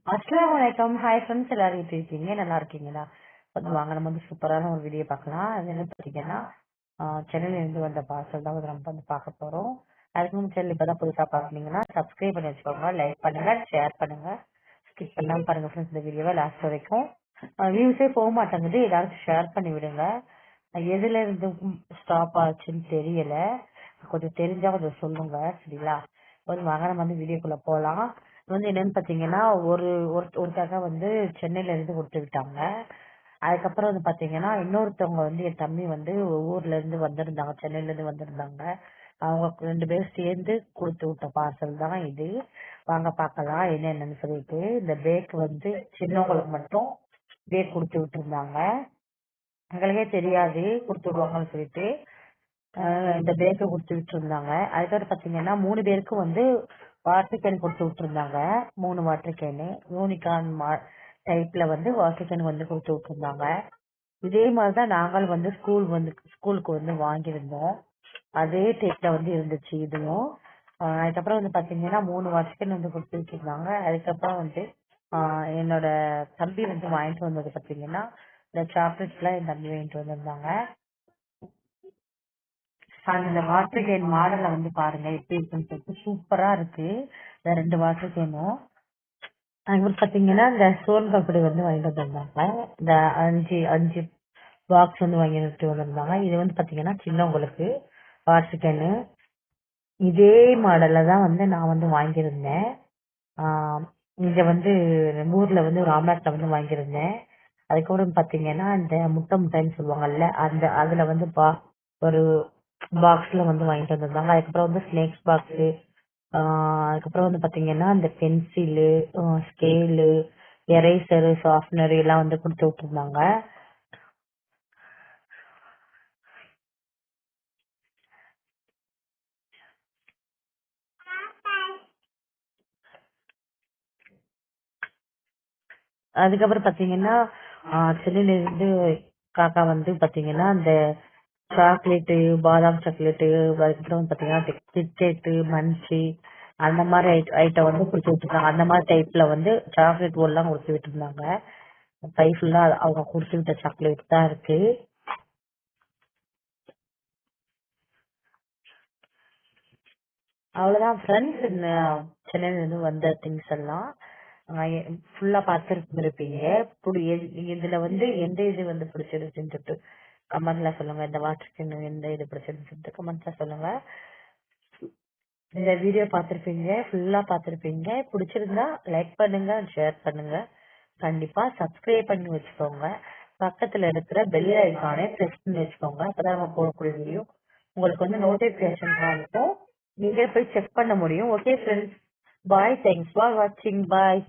அஸ்ஸலாமு அலைக்கும். Hi friends, எல்லாரும் எப்படி இருக்கீங்க? நல்லா இருக்கீங்களா? வாங்க நம்ம வந்து சூப்பரான ஒரு வீடியோ பார்க்கலாம். அது என்ன பார்த்தீங்கன்னா, சென்னையில இருந்து வந்த பார்சல் தான் வந்து நம்ம வந்து பார்க்க போறோம். அதுக்கு முன்னாடி சேனல் இப்பதான் புதுசா பார்க்குறீங்கன்னா சப்ஸ்கிரைப் பண்ணி வச்சுக்கோங்க, லைக் பண்ணுங்க, ஷேர் பண்ணுங்க, ஸ்கிப் பண்ணாம பாருங்க ஃப்ரெண்ட்ஸ் இந்த வீடியோவை லாஸ்ட் வரைக்கும். வியூஸே போக மாட்டேங்குது, எல்லாரும் ஷேர் பண்ணி விடுங்க. எதுல இருந்து ஸ்டாப் ஆச்சுன்னு தெரியல, கொஞ்சம் தெரிஞ்சா கொஞ்சம் சொல்லுங்க சரிங்களா? கொஞ்சம் வாங்க நம்ம வந்து வீடியோக்குள்ள போலாம். வந்து என்னன்னு பாத்தீங்கன்னா, ஒருத்தங்க வந்து சென்னையில இருந்து கொடுத்து விட்டாங்க. அதுக்கப்புறம் வந்து பாத்தீங்கன்னா இன்னொருத்தவங்க வந்து என் தம்பி வந்து ஊர்ல இருந்து வந்திருந்தாங்க, சென்னையில இருந்து வந்திருந்தாங்க. அவங்க 2 பேரும் சேர்ந்து கொடுத்து விட்ட பார்சல் தான் இது. வாங்க பார்க்கலாம் என்னென்னு சொல்லிட்டு. இந்த பேக் வந்து சின்னவங்களுக்கு மட்டும் பேக் கொடுத்து விட்டுருந்தாங்க. எங்களுக்கே தெரியாது கொடுத்து விடுவாங்கன்னு சொல்லிட்டு இந்த பேக்கை கொடுத்து விட்டுருந்தாங்க. அதுக்கப்புறம் பாத்தீங்கன்னா 3 பேருக்கும் வந்து வாட்டர் கேன் கொடுத்து விட்டுருந்தாங்க. 3 வாட்டர் கேனு யூனிகார்ன் டைப்ல வந்து வாட்டர் கேன் வந்து கொடுத்து விட்டுருந்தாங்க. இதே மாதிரிதான் நாங்கள் வந்து ஸ்கூலுக்கு வந்து வாங்கியிருந்தோம். அதே டைப்ல வந்து இருந்துச்சு இதுவும். அதுக்கப்புறம் வந்து பாத்தீங்கன்னா 3 வாட்டர் கேன் வந்து கொடுத்து விட்டுருந்தாங்க. அதுக்கப்புறம் வந்து என்னோட தம்பி வந்து வாங்கிட்டு வந்தது பாத்தீங்கன்னா இந்த சாக்லேட்ஸ் எல்லாம் என் தம்பி வாங்கிட்டு வந்திருந்தாங்க. அந்த வாட்டர் கேன் மாடல்ல வந்து பாருங்க எப்படி இருக்குன்னு சொல்லிட்டு சூப்பரா இருக்கு. இந்த 2 வாட்டர் கேனும் அதுக்கப்புறம் பாத்தீங்கன்னா இந்த சோன் பப்படி வந்து வாங்கிட்டு வந்திருந்தாங்க. இந்த அஞ்சு அஞ்சு பாக்ஸ் வந்து வாங்கிட்டு வந்திருந்தாங்க. இது வந்து பாத்தீங்கன்னா சின்னவங்களுக்கு வாட்டர் கேனு. இதே மாடல்ல தான் வந்து நான் வந்து வாங்கியிருந்தேன். இங்க வந்து ஊர்ல வந்து ராம்நாட்ல வந்து வாங்கியிருந்தேன். அதுக்கப்புறம் பாத்தீங்கன்னா இந்த முட்டை முட்டைன்னு சொல்லுவாங்கல்ல, அதுல வந்து ஒரு பாக்ஸ்ல வந்து வாங்கிட்டு வந்திருந்தாங்க. அதுக்கப்புறம் வந்து ஸ்நேக்ஸ் பாக்ஸ், அதுக்கப்புறம் வந்து பாத்தீங்கன்னா இந்த பென்சிலு, ஸ்கேலு, எரேசரு, ஷார்ப்னர் எல்லாம் வந்து கொடுத்து விட்டுருந்தாங்க. அதுக்கப்புறம் பாத்தீங்கன்னா சென்னையில இருந்து காக்கா வந்து பாத்தீங்கன்னா இந்த சாக்லேட்டு, பாதாம் சாக்லேட்டு, அதுக்கப்புறம் வந்து பாத்தீங்கன்னா கிட்கேட்டு, மன்ச்சி அந்த மாதிரி ஐட்டம் வந்து கொடுத்து விட்டுருந்தாங்க. அந்த மாதிரி டைப்ல வந்து சாக்லேட் எல்லாம் கொடுத்து விட்டுருந்தாங்க. கை ஃபுல்லா அவங்க கொடுத்து விட்ட சாக்லேட் தான் இருக்கு. அவ்வளவுதான் ஃப்ரெண்ட்ஸ், சென்னையில இருந்து வந்த திங்ஸ் எல்லாம் ஃபுல்லா பார்த்துருப்பீங்க. இதுல வந்து எந்த இது வந்து பிடிச்சிருச்சுன்னு சொல்லிட்டு கமெண்ட்ல சொல்லுங்க. இந்த வாட்டர் கேன் எந்த இது பிடிச்சிருச்சுன்னு சொல்லிட்டு கமெண்ட்ல சொல்லுங்க. இந்த வீடியோ பார்த்திருப்பீங்க, ஃபுல்லா பார்த்திருப்பீங்க. பிடிச்சிருந்தா லைக் பண்ணுங்க, ஷேர் பண்ணுங்க. கண்டிப்பா சப்ஸ்கிரைப் பண்ணி வச்சுக்கோங்க. பக்கத்துல இருக்கிற பெல் ஐகானை பிரஸ் பண்ணி வச்சுக்கோங்க. அப்பதான் நம்ம போடக்கூடிய வீடியோ உங்களுக்கு வந்து நோட்டிபிகேஷன் இருக்கும். நீங்க போய் செக் பண்ண முடியும். Okay friends, bye. Thanks for வாட்சிங். பாய்.